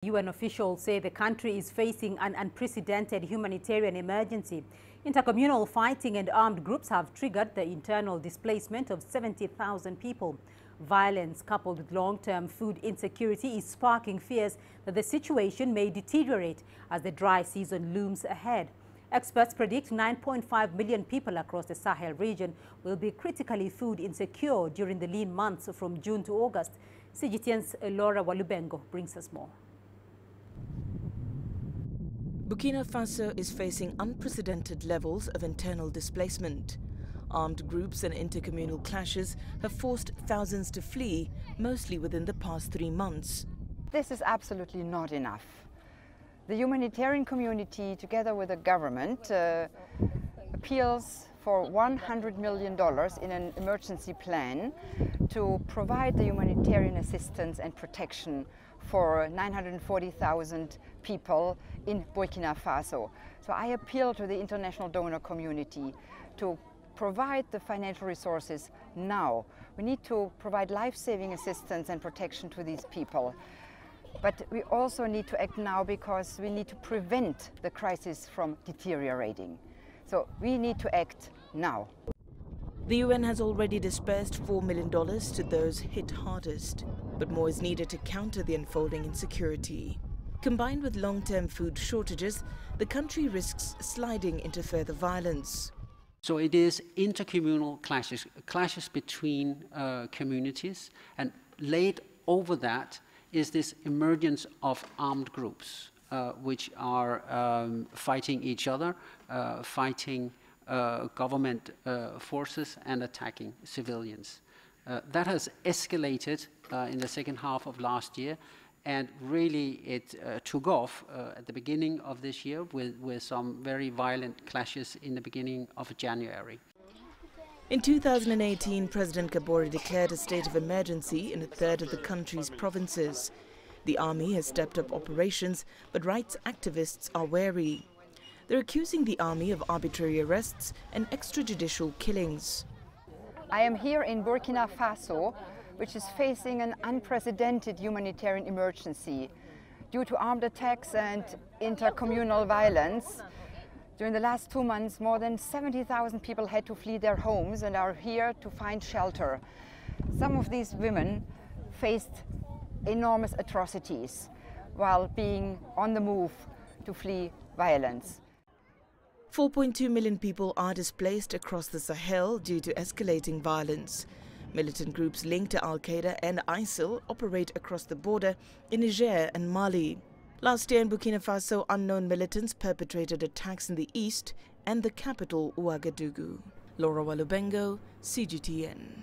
UN officials say the country is facing an unprecedented humanitarian emergency. Intercommunal fighting and armed groups have triggered the internal displacement of 70,000 people. Violence coupled with long-term food insecurity is sparking fears that the situation may deteriorate as the dry season looms ahead. Experts predict 9.5 million people across the Sahel region will be critically food insecure during the lean months from June to August. CGTN's Walubengo brings us more. Burkina Faso is facing unprecedented levels of internal displacement. Armed groups and intercommunal clashes have forced thousands to flee, mostly within the past 3 months. This is absolutely not enough. The humanitarian community, together with the government, appeals for $100 million in an emergency plan to provide the humanitarian assistance and protection for 940,000 people in Burkina Faso. So I appeal to the international donor community to provide the financial resources now. We need to provide life-saving assistance and protection to these people. But we also need to act now because we need to prevent the crisis from deteriorating. So we need to act now. The UN has already dispersed $4 million to those hit hardest, but more is needed to counter the unfolding insecurity. Combined with long-term food shortages, the country risks sliding into further violence. So it is intercommunal clashes between communities, and laid over that is this emergence of armed groups which are fighting each other, fighting government forces and attacking civilians. That has escalated in the second half of last year, and really it took off at the beginning of this year with some very violent clashes in the beginning of January. In 2018, President Kabore declared a state of emergency in a third of the country's provinces. The army has stepped up operations, but rights activists are wary. They're accusing the army of arbitrary arrests and extrajudicial killings. I am here in Burkina Faso, which is facing an unprecedented humanitarian emergency due to armed attacks and intercommunal violence. During the last 2 months, more than 70,000 people had to flee their homes and are here to find shelter. Some of these women faced enormous atrocities while being on the move to flee violence. 4.2 million people are displaced across the Sahel due to escalating violence. Militant groups linked to Al-Qaeda and ISIL operate across the border in Niger and Mali. Last year in Burkina Faso, unknown militants perpetrated attacks in the east and the capital, Ouagadougou. Walubengo, CGTN.